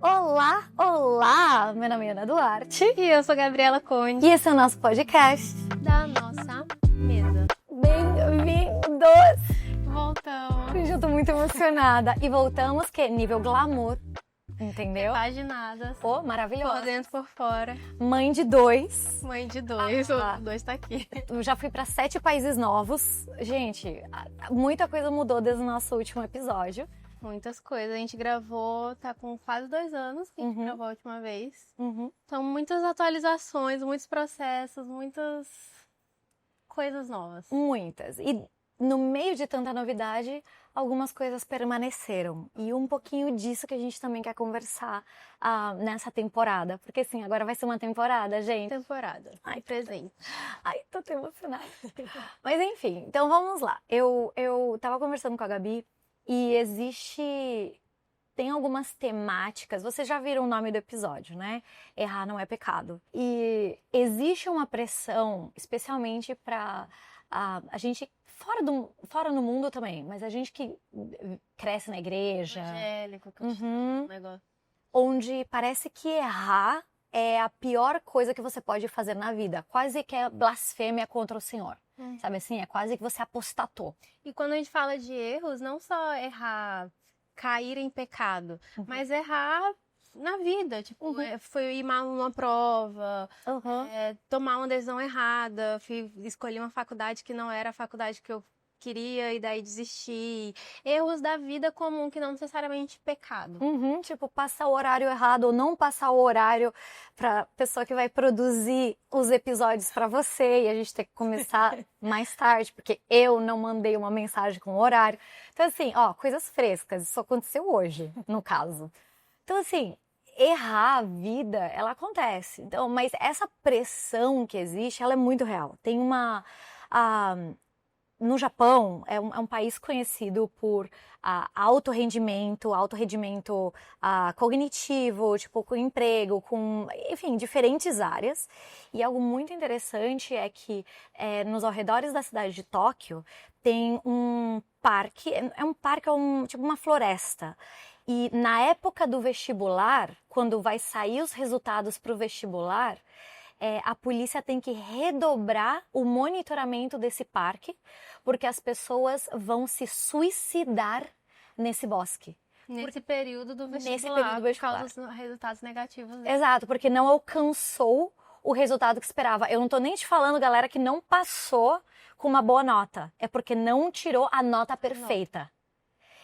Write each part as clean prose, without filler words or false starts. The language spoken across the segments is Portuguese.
Olá, olá! Meu nome é Ana Duarte. E eu sou Gabriela Conde. E esse é o nosso podcast Da nossa mesa. Bem-vindos! Voltamos. Gente, eu tô muito emocionada. E voltamos, que nível glamour, entendeu? Paginadas. Pô, maravilhosa. Por dentro, por fora. Mãe de 2. Mãe de 2. O 2 tá aqui. Eu já fui pra 7 países novos. Gente, muita coisa mudou desde o nosso último episódio. Muitas coisas. A gente gravou, tá com quase 2 anos que a gente gravou a última vez. Então, muitas atualizações, muitos processos, muitas coisas novas. Muitas. E no meio de tanta novidade, algumas coisas permaneceram. E um pouquinho disso que a gente também quer conversar nessa temporada. Porque assim, agora vai ser uma temporada, gente. Temporada. Ai, presente. Ai, tô até emocionada. Mas enfim, então vamos lá. Eu tava conversando com a Gabi e tem algumas temáticas, vocês já viram o nome do episódio, né? Errar não é pecado. E existe uma pressão, especialmente para a gente, fora no mundo também, mas a gente que cresce na igreja. Evangélico, um negócio. Onde parece que errar é a pior coisa que você pode fazer na vida. Quase que é blasfêmia contra o Senhor. Sabe assim? É quase que você apostatou. E quando a gente fala de erros, não só errar, cair em pecado, mas errar na vida. Tipo, foi ir mal numa prova, tomar uma decisão errada, escolher uma faculdade que não era a faculdade que eu queria e daí desistir. Erros da vida comum que não necessariamente pecado. Tipo, passar o horário errado ou não passar o horário pra pessoa que vai produzir os episódios pra você e a gente tem que começar mais tarde, porque eu não mandei uma mensagem com o horário. Então assim, coisas frescas, isso aconteceu hoje, no caso. Então assim, errar a vida, ela acontece. Então, mas essa pressão que existe, ela é muito real. Tem no Japão, é um país conhecido por alto rendimento cognitivo, tipo, com emprego, enfim, diferentes áreas. E algo muito interessante é que nos arredores da cidade de Tóquio tem um parque, tipo uma floresta. E na época do vestibular, quando vai sair os resultados para o vestibular, a polícia tem que redobrar o monitoramento desse parque, porque as pessoas vão se suicidar nesse bosque. Nesse período do vestibular, por causa dos resultados negativos. Exato, porque não alcançou o resultado que esperava. Eu não tô nem te falando, galera, que não passou com uma boa nota. É porque não tirou a nota perfeita.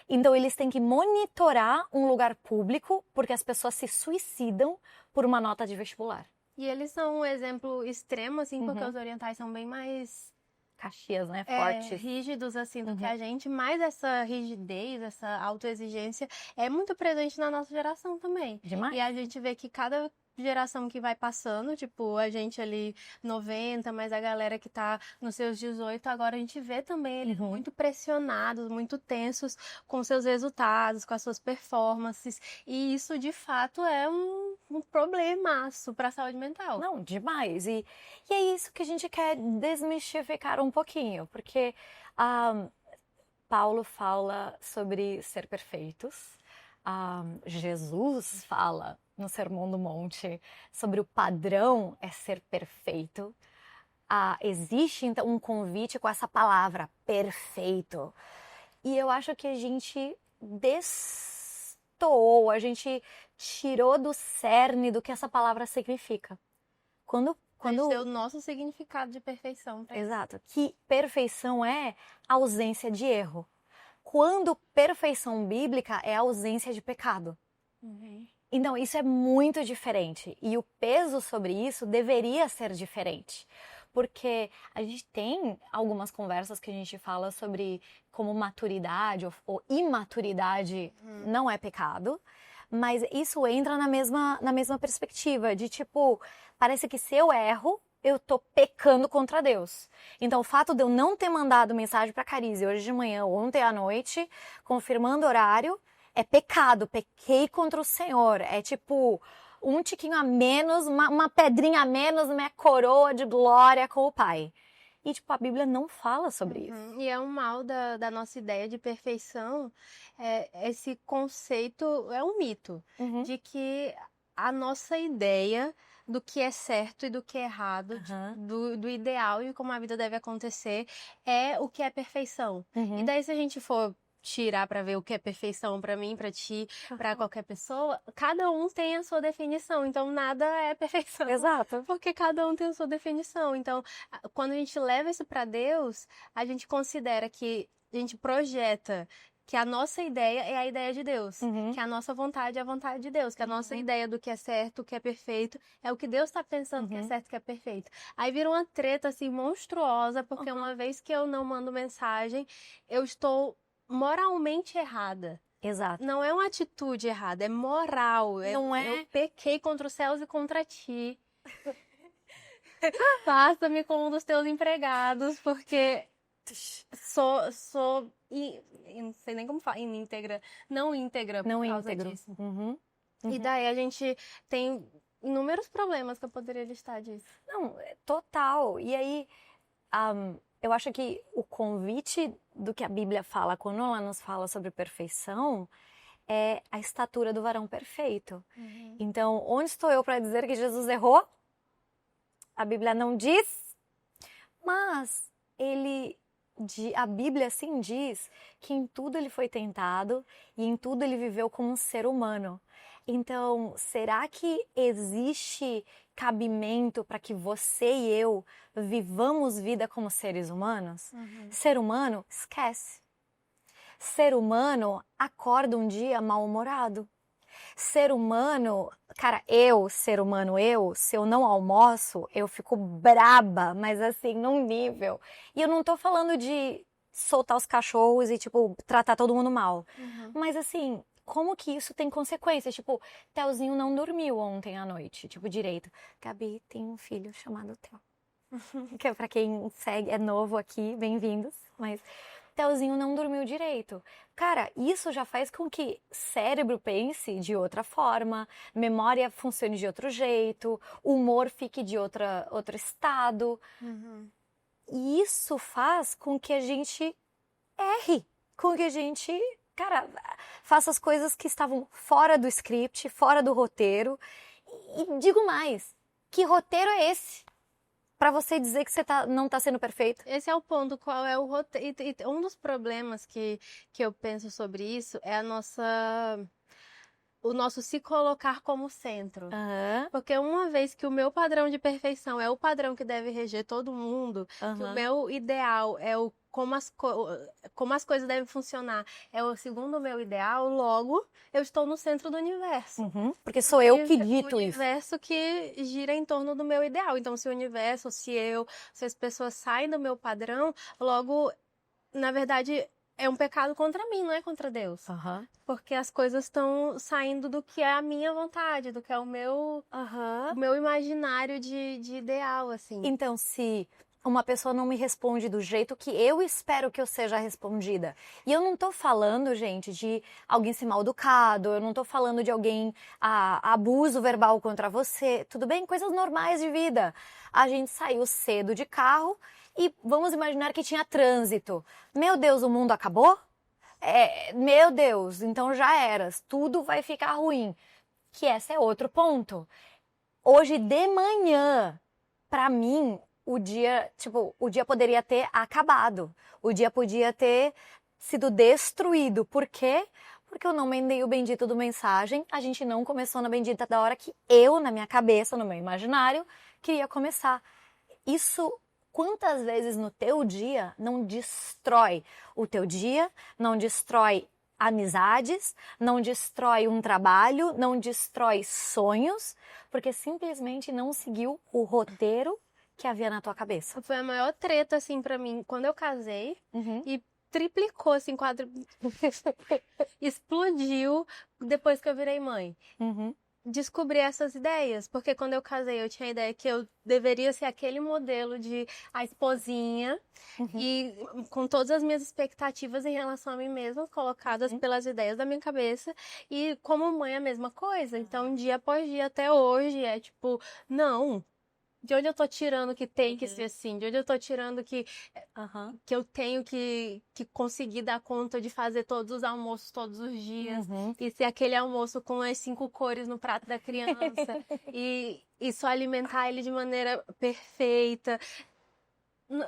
Então, eles têm que monitorar um lugar público, porque as pessoas se suicidam por uma nota de vestibular. E eles são um exemplo extremo, assim, porque os orientais são bem mais... Caxias, né? Fortes. Rígidos, assim, do que a gente. Mas essa rigidez, essa autoexigência é muito presente na nossa geração também. Demais. E a gente vê que cada geração que vai passando, tipo, a gente ali 90, mas a galera que tá nos seus 18, agora a gente vê também eles muito pressionados, muito tensos com seus resultados, com as suas performances, e isso de fato é um problemaço para a saúde mental. Não, demais. E é isso que a gente quer desmistificar um pouquinho, porque Paulo fala sobre ser perfeitos, Jesus fala no Sermão do Monte sobre o padrão é ser perfeito. Existe então um convite com essa palavra, perfeito. E eu acho que a gente destoou, a gente tirou do cerne do que essa palavra significa. Quando deu o nosso significado de perfeição. Exato. Que perfeição é ausência de erro. Quando perfeição bíblica é ausência de pecado. Então, isso é muito diferente. E o peso sobre isso deveria ser diferente. Porque a gente tem algumas conversas que a gente fala sobre como maturidade ou imaturidade não é pecado. Mas isso entra na mesma perspectiva de tipo, parece que se eu erro, eu tô pecando contra Deus. Então, o fato de eu não ter mandado mensagem pra Carize hoje de manhã, ontem à noite, confirmando o horário, é pecado, pequei contra o Senhor. É tipo, um tiquinho a menos, uma pedrinha a menos na minha coroa de glória com o Pai. E, tipo, a Bíblia não fala sobre isso. E é um mal da nossa ideia de perfeição, esse conceito é um mito, de que a nossa ideia do que é certo e do que é errado, do ideal e como a vida deve acontecer, é o que é perfeição. E daí, se a gente for tirar para ver o que é perfeição para mim, para ti, para qualquer pessoa, cada um tem a sua definição, então nada é perfeição. Exato. Porque cada um tem a sua definição. Então, quando a gente leva isso para Deus, a gente considera que a gente projeta que a nossa ideia é a ideia de Deus, que a nossa vontade é a vontade de Deus, que a nossa ideia do que é certo, o que é perfeito, é o que Deus está pensando que é certo, que é perfeito. Aí vira uma treta assim monstruosa, porque uma vez que eu não mando mensagem, eu estou moralmente errada. Exato. Não é uma atitude errada, é moral. Não é? Eu pequei contra os céus e contra ti. Faça-me como um dos teus empregados, porque sou não sei nem como falar, não íntegra por causa disso. E daí a gente tem inúmeros problemas que eu poderia listar disso. Não, total. E aí, eu acho que o convite do que a Bíblia fala, quando ela nos fala sobre perfeição, é a estatura do varão perfeito. Então, onde estou eu para dizer que Jesus errou? A Bíblia não diz, mas a Bíblia sim diz que em tudo ele foi tentado e em tudo ele viveu como um ser humano. Então, será que existe cabimento para que você e eu vivamos vida como seres humanos? Ser humano, esquece. Ser humano acorda um dia mal-humorado. Ser humano, cara, ser humano, se eu não almoço, eu fico braba, mas assim, num nível. E eu não tô falando de soltar os cachorros e, tipo, tratar todo mundo mal. Mas assim, como que isso tem consequências? Tipo, Telzinho não dormiu ontem à noite, tipo, direito. Gabi tem um filho chamado Tel. Que é pra quem segue, é novo aqui, bem-vindos. Mas Telzinho não dormiu direito. Cara, isso já faz com que cérebro pense de outra forma, memória funcione de outro jeito, humor fique de outro estado. E isso faz com que a gente erre, com que a gente, cara, faça as coisas que estavam fora do script, fora do roteiro. E digo mais, que roteiro é esse? Pra você dizer que você não tá sendo perfeito? Esse é o ponto, qual é o roteiro. E um dos problemas que eu penso sobre isso é o nosso se colocar como centro. Porque uma vez que o meu padrão de perfeição é o padrão que deve reger todo mundo, que o meu ideal é como as coisas devem funcionar, é o segundo o meu ideal, logo eu estou no centro do universo. Porque sou eu que dito isso. O universo que gira em torno do meu ideal. Então, se o universo, se as pessoas saem do meu padrão, logo, na verdade, é um pecado contra mim, não é contra Deus. Porque as coisas estão saindo do que é a minha vontade, do que é o meu imaginário de ideal, assim. Então, se uma pessoa não me responde do jeito que eu espero que eu seja respondida. E eu não tô falando, gente, de alguém ser mal educado, eu não tô falando de alguém abuso verbal contra você. Tudo bem? Coisas normais de vida. A gente saiu cedo de carro e vamos imaginar que tinha trânsito. Meu Deus, o mundo acabou? Meu Deus, então já eras. Tudo vai ficar ruim. Que esse é outro ponto. Hoje de manhã, pra mim, o dia poderia ter acabado. O dia podia ter sido destruído. Por quê? Porque eu não mandei o bendito do mensagem. A gente não começou na bendita da hora que eu, na minha cabeça, no meu imaginário, queria começar. Isso, quantas vezes no teu dia não destrói o teu dia, não destrói amizades, não destrói um trabalho, não destrói sonhos, porque simplesmente não seguiu o roteiro que havia na tua cabeça. Foi a maior treta, assim, pra mim, quando eu casei, e triplicou, assim, explodiu depois que eu virei mãe. Descobri essas ideias, porque quando eu casei eu tinha a ideia que eu deveria ser aquele modelo de a esposinha e com todas as minhas expectativas em relação a mim mesma colocadas pelas ideias da minha cabeça, e como mãe a mesma coisa. Então dia após dia até hoje é tipo, não, de onde eu tô tirando que tem que ser assim? De onde eu tô tirando que eu tenho que conseguir dar conta de fazer todos os almoços todos os dias? E ser aquele almoço com as 5 cores no prato da criança. e só alimentar ele de maneira perfeita.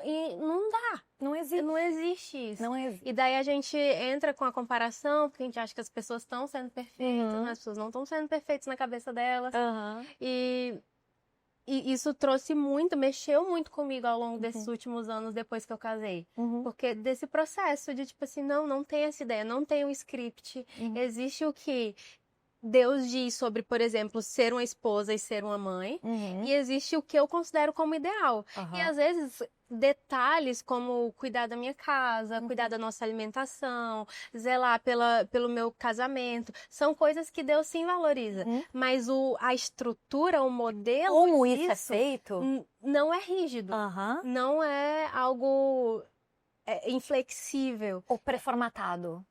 E não dá. Não existe. Não existe isso. Não existe. E daí a gente entra com a comparação, porque a gente acha que as pessoas estão sendo perfeitas, mas as pessoas não estão sendo perfeitas na cabeça delas. E isso trouxe muito, mexeu muito comigo ao longo desses últimos anos depois que eu casei. Porque desse processo de tipo assim, não tem essa ideia, não tem um script. Existe o que Deus diz sobre, por exemplo, ser uma esposa e ser uma mãe. E existe o que eu considero como ideal. E às vezes detalhes como cuidar da minha casa, cuidar da nossa alimentação, zelar pelo meu casamento, são coisas que Deus sim valoriza. Mas a estrutura, o modelo como isso é feito, não é rígido. Não é algo inflexível. Ou pré-formatado.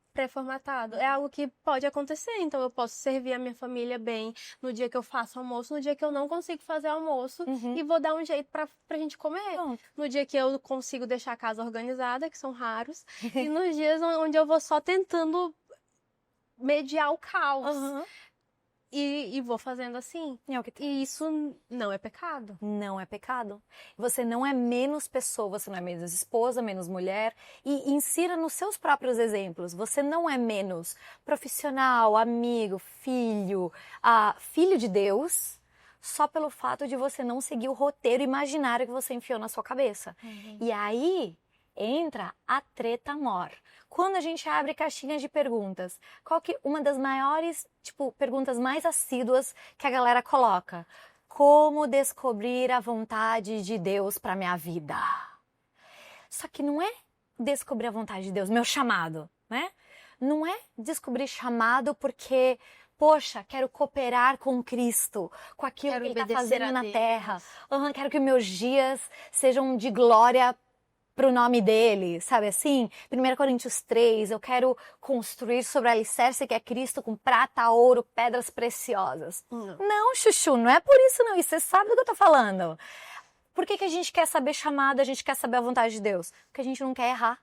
É algo que pode acontecer, então eu posso servir a minha família bem no dia que eu faço almoço, no dia que eu não consigo fazer almoço e vou dar um jeito pra gente comer. No dia que eu consigo deixar a casa organizada, que são raros, e nos dias onde eu vou só tentando mediar o caos. E vou fazendo assim. E isso não é pecado. Não é pecado. Você não é menos pessoa, você não é menos esposa, menos mulher. E insira nos seus próprios exemplos. Você não é menos profissional, amigo, filho, filho de Deus, só pelo fato de você não seguir o roteiro imaginário que você enfiou na sua cabeça. E aí entra a treta mor. Quando a gente abre caixinhas de perguntas, qual que uma das maiores, perguntas mais assíduas que a galera coloca? Como descobrir a vontade de Deus para minha vida? Só que não é descobrir a vontade de Deus, meu chamado, né? Não é descobrir chamado porque, poxa, quero cooperar com Cristo, com aquilo que Ele está fazendo na terra. Quero que meus dias sejam de glória pro nome dele, sabe assim? 1 Coríntios 3, eu quero construir sobre o alicerce que é Cristo com prata, ouro, pedras preciosas. Não, chuchu, não é por isso não, e você sabe do que eu tô falando. Por que a gente quer saber chamada, a gente quer saber a vontade de Deus? Porque a gente não quer errar.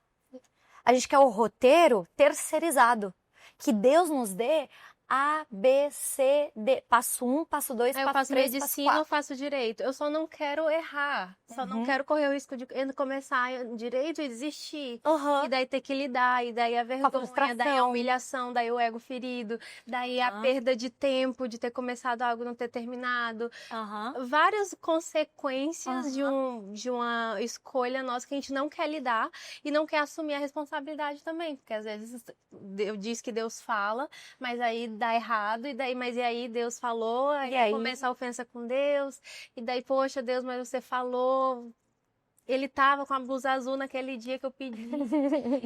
A gente quer o roteiro terceirizado, que Deus nos dê A, B, C, D. Passo 1, passo 2, passo 3, passo 4. Eu faço medicina, eu faço direito. Eu só não quero errar. Só não quero correr o risco de começar direito e desistir. E daí ter que lidar. E daí a vergonha, daí a humilhação, daí o ego ferido. Daí a perda de tempo de ter começado algo e não ter terminado. Várias consequências de uma escolha nossa que a gente não quer lidar e não quer assumir a responsabilidade também. Porque às vezes eu disse que Deus fala, mas aí dá errado, mas e aí Deus falou, aí começa a ofensa com Deus, e daí, poxa, Deus, mas você falou, ele tava com a blusa azul naquele dia que eu pedi,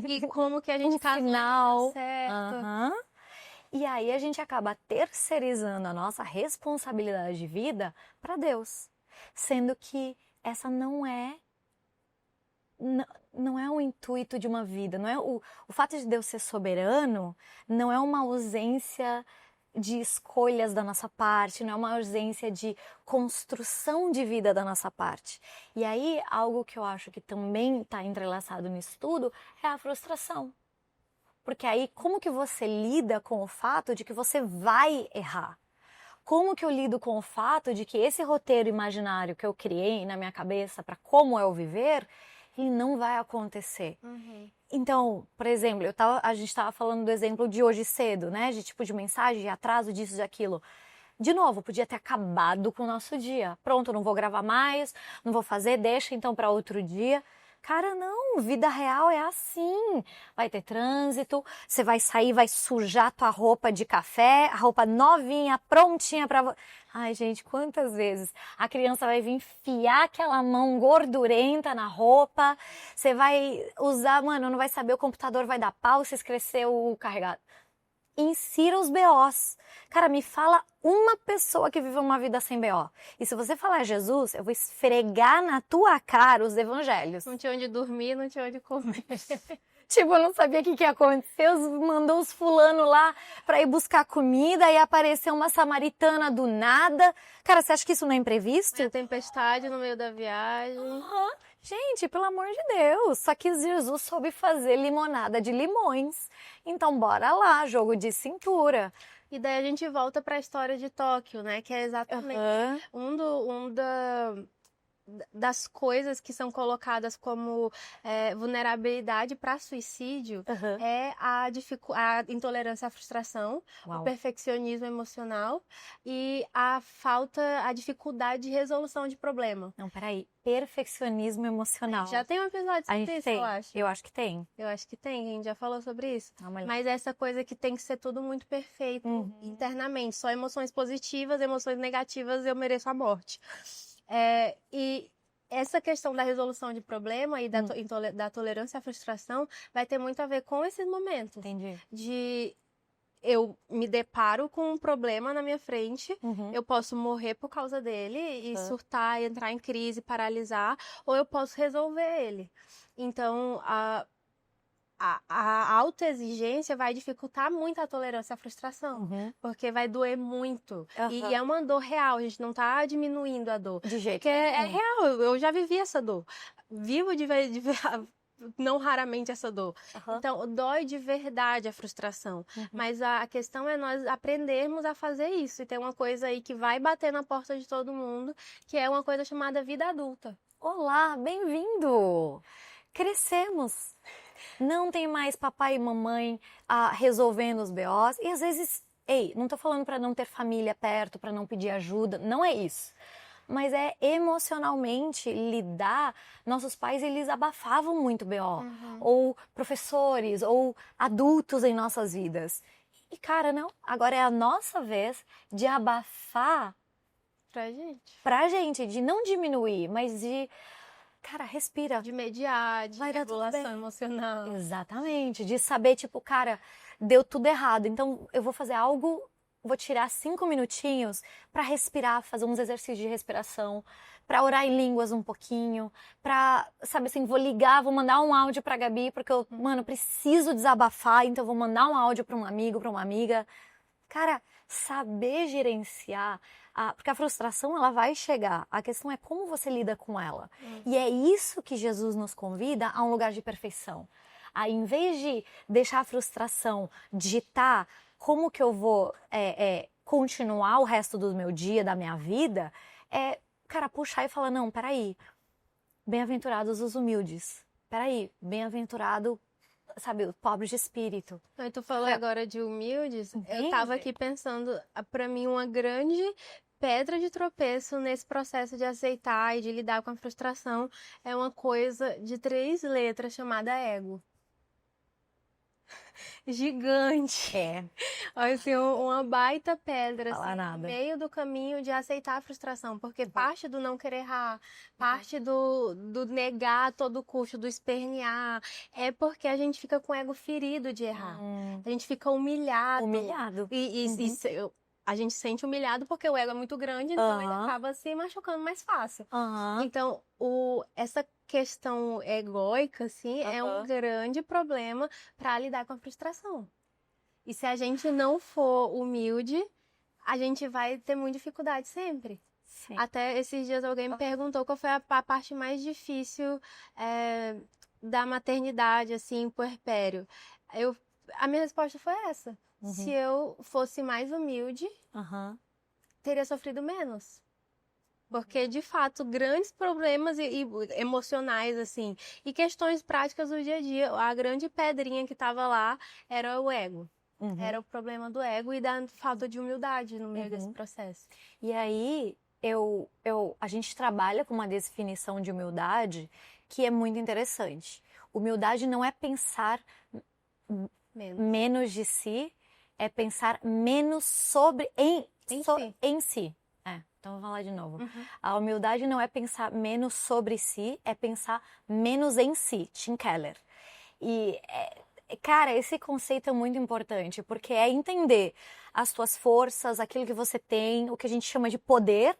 e como que a gente casou certo. E aí a gente acaba terceirizando a nossa responsabilidade de vida para Deus, sendo que essa não é o intuito de uma vida, não é o fato de Deus ser soberano, não é uma ausência de escolhas da nossa parte, não é uma ausência de construção de vida da nossa parte. E aí, algo que eu acho que também está entrelaçado nisso tudo é a frustração. Porque aí, como que você lida com o fato de que você vai errar? Como que eu lido com o fato de que esse roteiro imaginário que eu criei na minha cabeça para como eu viver, ele não vai acontecer. Então, por exemplo, a gente estava falando do exemplo de hoje cedo, né? De mensagem, de atraso, disso, de aquilo. De novo, podia ter acabado com o nosso dia. Pronto, não vou gravar mais, não vou fazer, deixa então para outro dia. Cara, não, vida real é assim. Vai ter trânsito, você vai sair, vai sujar tua roupa de café, a roupa novinha, prontinha pra... Ai, gente, quantas vezes a criança vai vir enfiar aquela mão gordurenta na roupa, você vai usar, mano, não vai saber, o computador vai dar pau se esquecer o carregado. Insira os BOs. Cara, me fala uma pessoa que vive uma vida sem BO. E se você falar Jesus, eu vou esfregar na tua cara os evangelhos. Não tinha onde dormir, não tinha onde comer. Tipo, eu não sabia o que ia acontecer, mandou os fulano lá pra ir buscar comida e apareceu uma samaritana do nada. Cara, você acha que isso não é imprevisto? Uma tempestade no meio da viagem. Uhum. Gente, pelo amor de Deus, só que Jesus soube fazer limonada de limões. Então, bora lá, jogo de cintura. E daí a gente volta para a história de Tóquio, né? Que é exatamente das coisas que são colocadas como vulnerabilidade para suicídio é a intolerância à frustração, o perfeccionismo emocional e a dificuldade de resolução de problema. Não, peraí. Perfeccionismo emocional. Já tem um episódio sobre isso, eu acho. Eu acho que tem. Eu acho que tem, a gente já falou sobre isso. Mas essa coisa que tem que ser tudo muito perfeito internamente. Só emoções positivas, emoções negativas, eu mereço a morte. E essa questão da resolução de problema e da tolerância à frustração vai ter muito a ver com esses momentos. Entendi. Eu me deparo com um problema na minha frente, eu posso morrer por causa dele e surtar, entrar em crise, paralisar, ou eu posso resolver ele. Então, a autoexigência vai dificultar muito a tolerância à frustração, porque vai doer muito. E é uma dor real, a gente não tá diminuindo a dor. De jeito porque é real, eu já vivi essa dor. Vivo de não raramente essa dor. Então, dói de verdade a frustração. Mas a questão é nós aprendermos a fazer isso. E tem uma coisa aí que vai bater na porta de todo mundo, que é uma coisa chamada vida adulta. Olá, bem-vindo! Crescemos! Não tem mais papai e mamãe resolvendo os BOs. E às vezes, não tô falando para não ter família perto, para não pedir ajuda. Não é isso. Mas é emocionalmente lidar. Nossos pais, eles abafavam muito BO. Ou professores, ou adultos em nossas vidas. E cara, não. Agora é a nossa vez de abafar pra gente. De não diminuir, mas de... Cara, respira. De mediar, de regulação emocional. Exatamente. De saber, tipo, cara, deu tudo errado. Então, eu vou fazer algo, vou tirar 5 minutinhos pra respirar, fazer uns exercícios de respiração, pra orar em línguas um pouquinho, pra, sabe assim, vou mandar um áudio pra Gabi, porque eu, preciso desabafar, então eu vou mandar um áudio pra um amigo, pra uma amiga. Cara, saber gerenciar, porque a frustração ela vai chegar, a questão é como você lida com ela. E é isso que Jesus nos convida a um lugar de perfeição. Aí, em vez de deixar a frustração ditar como que eu vou continuar o resto do meu dia, da minha vida, cara, puxar e falar, não, peraí, bem-aventurados os humildes, peraí, bem-aventurado, sabe, o pobre de espírito. Aí tu falou agora de humildes, eu tava aqui pensando, pra mim uma grande pedra de tropeço nesse processo de aceitar e de lidar com a frustração é uma coisa de 3 letras chamada ego. Gigante. Assim, uma baita pedra assim, no meio do caminho de aceitar a frustração, porque parte do não querer errar, parte do negar a todo custo, do espernear, é porque a gente fica com o ego ferido de errar. A gente fica humilhado. A gente se sente humilhado porque o ego é muito grande, então ele acaba se machucando mais fácil. Então, essa questão egóica, assim, é um grande problema para lidar com a frustração. E se a gente não for humilde, a gente vai ter muita dificuldade sempre. Sim. Até esses dias alguém me perguntou qual foi a parte mais difícil da maternidade, assim, puerpério. A minha resposta foi essa. Se eu fosse mais humilde, teria sofrido menos. Porque, de fato, grandes problemas e emocionais, assim, e questões práticas do dia a dia, a grande pedrinha que estava lá era o ego. Era o problema do ego e da falta de humildade no meio desse processo. E aí, a gente trabalha com uma definição de humildade que é muito interessante. Humildade não é pensar menos de si, é pensar menos em si. Então, vou falar de novo. A humildade não é pensar menos sobre si, é pensar menos em si. Tim Keller. E, cara, esse conceito é muito importante, porque é entender as tuas forças, aquilo que você tem, o que a gente chama de poder,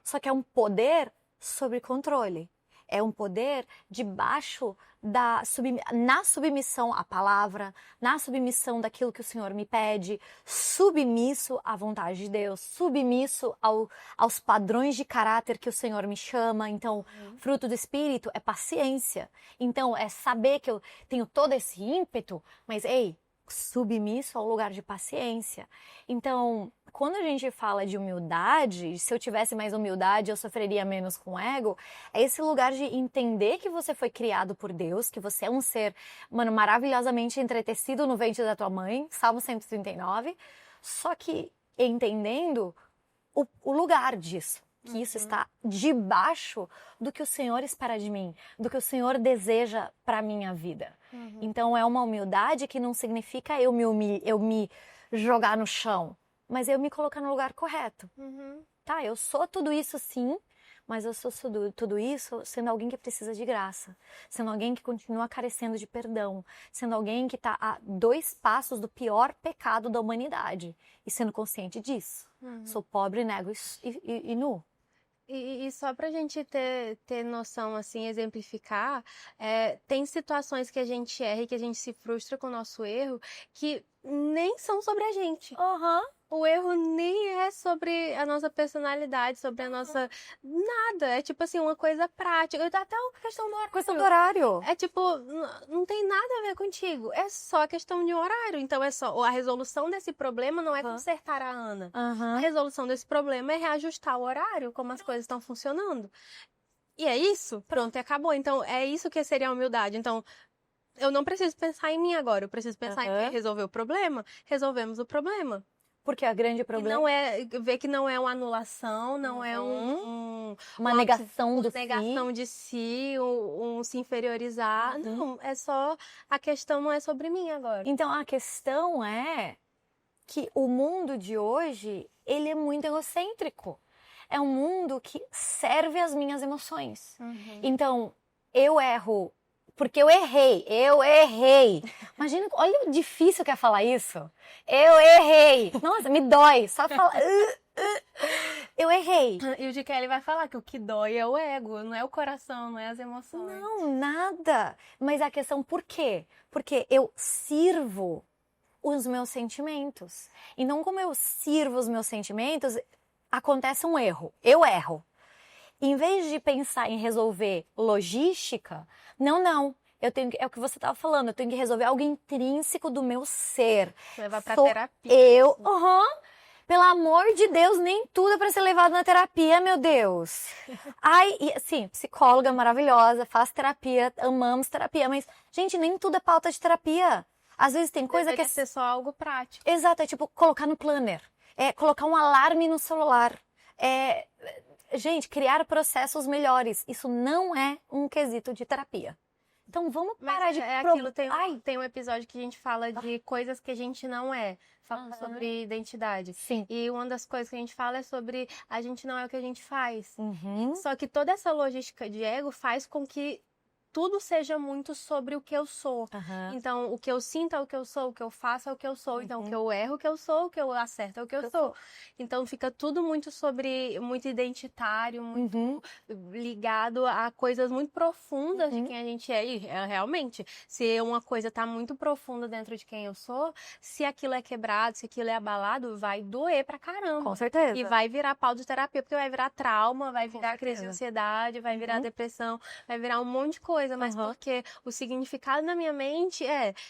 só que é um poder sobre controle. É um poder debaixo na submissão à palavra, na submissão daquilo que o Senhor me pede, submisso à vontade de Deus, submisso aos padrões de caráter que o Senhor me chama. Então, fruto do Espírito é paciência. Então, é saber que eu tenho todo esse ímpeto, mas, submisso ao lugar de paciência. Então, quando a gente fala de humildade, se eu tivesse mais humildade, eu sofreria menos com ego, é esse lugar de entender que você foi criado por Deus, que você é um ser, maravilhosamente entretecido no ventre da tua mãe, Salmo 139, só que entendendo o lugar disso. Que isso está debaixo do que o Senhor espera de mim, do que o Senhor deseja para a minha vida. Então é uma humildade que não significa eu me jogar no chão, mas eu me colocar no lugar correto. Tá, eu sou tudo isso sim, mas eu sou tudo isso sendo alguém que precisa de graça, sendo alguém que continua carecendo de perdão, sendo alguém que está a 2 passos do pior pecado da humanidade e sendo consciente disso. Sou pobre, nego e nu. E só pra gente ter noção, assim, exemplificar, tem situações que a gente erra e que a gente se frustra com o nosso erro que nem são sobre a gente. O erro nem é sobre a nossa personalidade, sobre a nossa... Nada. É tipo assim, uma coisa prática. Até uma questão do horário. Questão do horário. É tipo, não tem nada a ver contigo. É só questão de horário. Então é só... A resolução desse problema não é consertar a Ana. A resolução desse problema é reajustar o horário, como as coisas estão funcionando. E é isso. Pronto, e acabou. Então é isso que seria a humildade. Então... Eu não preciso pensar em mim agora. Eu preciso pensar em resolver o problema. Resolvemos o problema. Porque a grande problema... E não é ver que não é uma anulação, não é uma negação do negação de si, um se inferiorizar. Não, é só... A questão não é sobre mim agora. Então, a questão é que o mundo de hoje, ele é muito egocêntrico. É um mundo que serve às minhas emoções. Então, eu erro... Porque eu errei. Imagina, olha o difícil que é falar isso. Eu errei. Nossa, me dói. Só falar. Eu errei. E o de Kelly vai falar que o que dói é o ego, não é o coração, não é as emoções. Não, nada. Mas a questão, por quê? Porque eu sirvo os meus sentimentos. Então, como eu sirvo os meus sentimentos, acontece um erro. Eu erro. Em vez de pensar em resolver logística, não. É o que você estava falando, eu tenho que resolver algo intrínseco do meu ser. Levar pra terapia. Pelo amor de Deus, nem tudo é para ser levado na terapia, meu Deus. Sim, psicóloga maravilhosa, faz terapia, amamos terapia, mas, gente, nem tudo é pauta de terapia. Às vezes tem coisa que é ser só algo prático. Exato, é tipo colocar no planner, colocar um alarme no celular, gente, criar processos melhores. Isso não é um quesito de terapia. Então vamos parar de... aquilo, tem um episódio que a gente fala de coisas que a gente não é. Falando sobre identidade. Sim. E uma das coisas que a gente fala é sobre a gente não é o que a gente faz. Só que toda essa logística de ego faz com que tudo seja muito sobre o que eu sou. Então, o que eu sinto é o que eu sou, o que eu faço é o que eu sou. Então, o que eu erro é o que eu sou, o que eu acerto é o que eu sou. Então, fica tudo muito muito identitário, muito ligado a coisas muito profundas de quem a gente é. E, realmente, se uma coisa tá muito profunda dentro de quem eu sou, se aquilo é quebrado, se aquilo é abalado, vai doer pra caramba. Com certeza. E vai virar pau de terapia, porque vai virar trauma, vai virar crise de ansiedade, vai virar depressão, vai virar um monte de coisa. Mas porque o significado na minha mente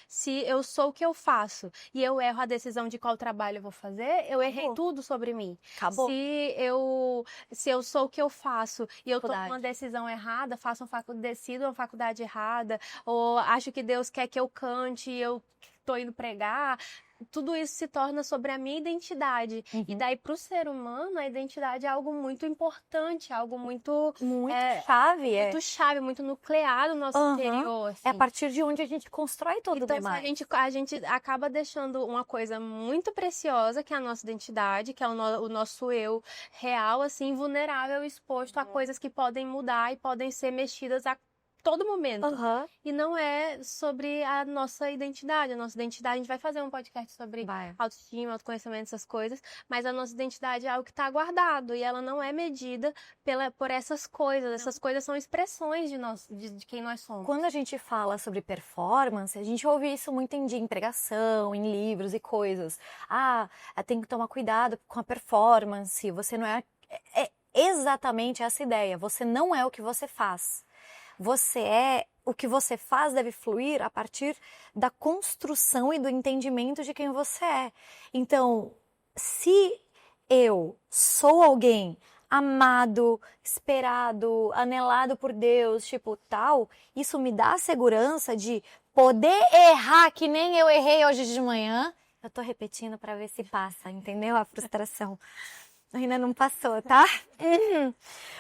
se eu sou o que eu faço e eu erro a decisão de qual trabalho eu vou fazer, eu errei tudo sobre mim. Acabou. Se eu sou o que eu faço e eu tomo uma decisão errada, decido uma faculdade errada, ou acho que Deus quer que eu cante e eu tô indo pregar, tudo isso se torna sobre a minha identidade. E daí, pro ser humano, a identidade é algo muito importante, algo muito chave. Muito chave, muito nuclear no nosso interior. Assim. É a partir de onde a gente constrói todo o demais. Então, a gente acaba deixando uma coisa muito preciosa, que é a nossa identidade, que é o nosso eu real, assim, vulnerável, exposto a coisas que podem mudar e podem ser mexidas a todo momento. Uhum. E não é sobre a nossa identidade. A nossa identidade, a gente vai fazer um podcast sobre autoestima, autoconhecimento, essas coisas, mas a nossa identidade é algo que está guardado e ela não é medida por essas coisas. Essas coisas são expressões de quem nós somos. Quando a gente fala sobre performance, a gente ouve isso muito em pregação, em livros e coisas. Tem que tomar cuidado com a performance, você não é exatamente essa ideia, você não é o que você faz. O que você faz deve fluir a partir da construção e do entendimento de quem você é. Então, se eu sou alguém amado, esperado, anelado por Deus, tipo tal, isso me dá a segurança de poder errar que nem eu errei hoje de manhã. Eu tô repetindo para ver se passa, entendeu? A frustração ainda não passou, tá?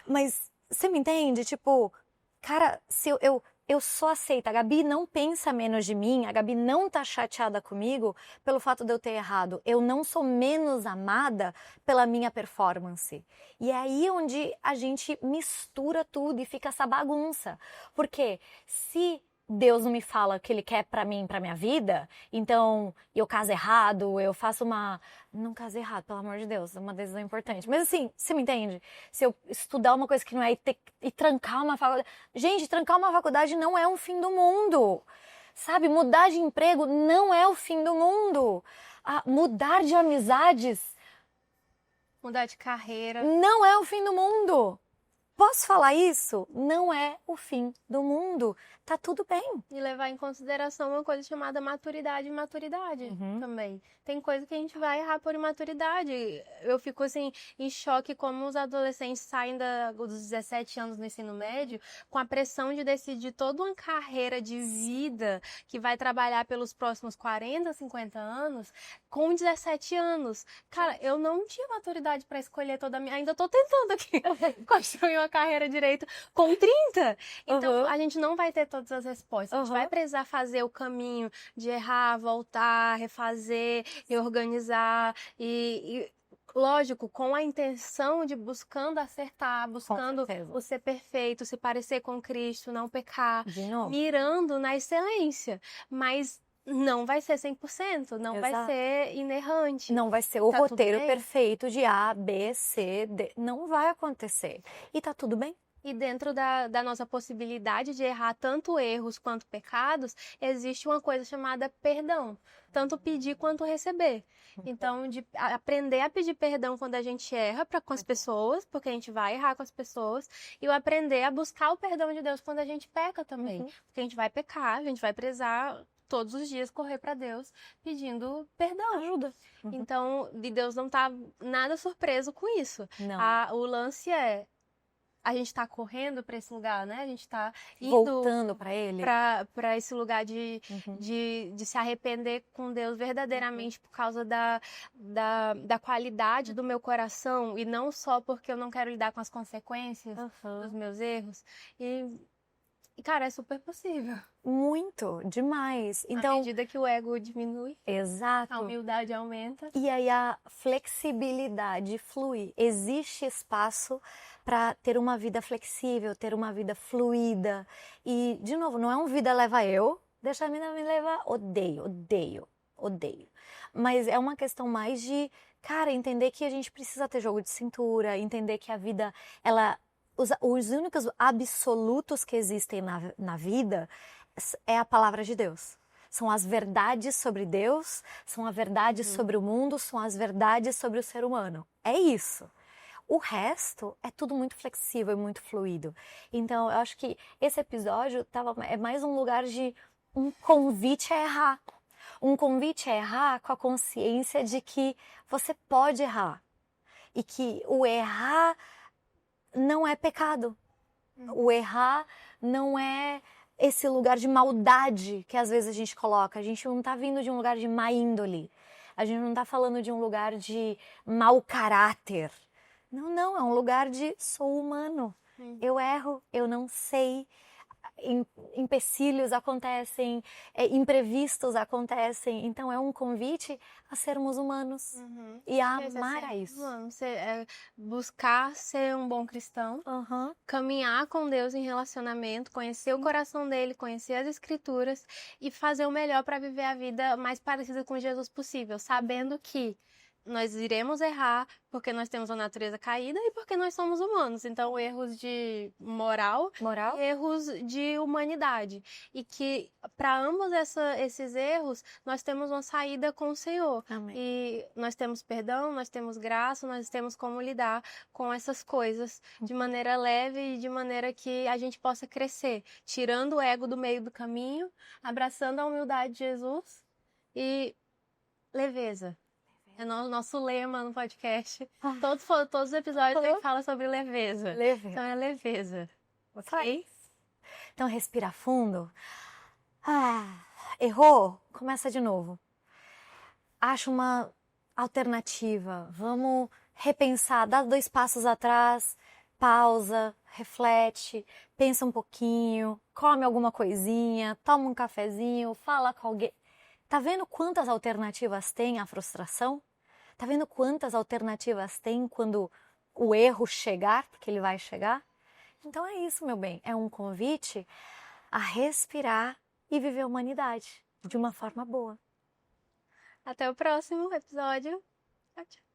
Mas você me entende? Tipo, cara, se eu sou aceita, a Gabi não pensa menos de mim, a Gabi não tá chateada comigo pelo fato de eu ter errado. Eu não sou menos amada pela minha performance. E é aí onde a gente mistura tudo e fica essa bagunça. Porque se Deus não me fala o que Ele quer pra mim, pra minha vida, então eu caso errado, eu faço uma... Não caso errado, pelo amor de Deus, é uma decisão importante. Mas assim, você me entende? Se eu estudar uma coisa que não é e trancar uma faculdade... Gente, trancar uma faculdade não é um fim do mundo. Sabe, mudar de emprego não é o fim do mundo. Mudar de amizades... Mudar de carreira... Não é o fim do mundo. Posso falar isso? Não é o fim do mundo. Tá tudo bem. E levar em consideração uma coisa chamada maturidade e imaturidade também. Tem coisa que a gente vai errar por imaturidade. Eu fico assim, em choque como os adolescentes saem dos 17 anos no ensino médio com a pressão de decidir toda uma carreira de vida que vai trabalhar pelos próximos 40, 50 anos com 17 anos. Cara, eu não tinha maturidade para escolher toda a minha... Ainda tô tentando aqui construir uma carreira direito com 30. Então, a gente não vai ter todas as respostas. A gente vai precisar fazer o caminho de errar, voltar, refazer, reorganizar e lógico, com a intenção de buscando acertar, buscando o ser perfeito, se parecer com Cristo, não pecar, mirando na excelência. Mas não vai ser 100%, não vai ser inerrante. Não vai ser o roteiro perfeito de A, B, C, D. Não vai acontecer. E tá tudo bem. E dentro da nossa possibilidade de errar tanto erros quanto pecados, existe uma coisa chamada perdão. Tanto pedir quanto receber. Então, de aprender a pedir perdão quando a gente erra com as pessoas, porque a gente vai errar com as pessoas, e o aprender a buscar o perdão de Deus quando a gente peca também. Porque a gente vai pecar, a gente vai precisar todos os dias correr para Deus pedindo perdão, ajuda. Então, Deus não tá nada surpreso com isso. O lance é a gente tá correndo para esse lugar, né? A gente tá indo voltando para ele, para esse lugar de se arrepender com Deus verdadeiramente por causa da qualidade do meu coração e não só porque eu não quero lidar com as consequências dos meus erros. E, cara, é super possível. Muito, demais. Então, à medida que o ego diminui, exato, a humildade aumenta. E aí a flexibilidade flui. Existe espaço para ter uma vida flexível, ter uma vida fluida. E, de novo, não é um vida leva eu, deixa a vida me levar. Odeio. Mas é uma questão mais de, cara, entender que a gente precisa ter jogo de cintura, entender que a vida, os únicos absolutos que existem na vida é a palavra de Deus. São as verdades sobre Deus, são as verdades sobre o mundo, são as verdades sobre o ser humano. É isso. O resto é tudo muito flexível e muito fluido. Então, eu acho que esse episódio é mais um lugar de um convite a errar. Um convite a errar com a consciência de que você pode errar. E que o errar não é pecado. O errar não é esse lugar de maldade que às vezes a gente coloca. A gente não tá vindo de um lugar de má índole. A gente não tá falando de um lugar de mau caráter. Não, é um lugar de sou humano. Eu erro, eu não sei. empecilhos acontecem, imprevistos acontecem. Então é um convite a sermos humanos e a amar a isso. Buscar ser um bom cristão, caminhar com Deus em relacionamento, conhecer o coração dele, conhecer as escrituras e fazer o melhor para viver a vida mais parecida com Jesus possível, sabendo que nós iremos errar porque nós temos uma natureza caída e porque nós somos humanos. Então, erros de moral. E erros de humanidade. E que, para ambos esses erros, nós temos uma saída com o Senhor. Amém. E nós temos perdão, nós temos graça, nós temos como lidar com essas coisas de maneira leve e de maneira que a gente possa crescer, tirando o ego do meio do caminho, abraçando a humildade de Jesus e leveza. É o nosso lema no podcast. Todos os episódios a gente fala sobre leveza. Então é leveza. Ok? Então respira fundo. Errou? Começa de novo. Acha uma alternativa. Vamos repensar. Dá 2 passos atrás. Pausa. Reflete. Pensa um pouquinho. Come alguma coisinha. Toma um cafezinho. Fala com alguém. Tá vendo quantas alternativas tem a frustração? Tá vendo quantas alternativas tem quando o erro chegar, porque ele vai chegar? Então é isso, meu bem. É um convite a respirar e viver a humanidade de uma forma boa. Até o próximo episódio. Tchau, tchau.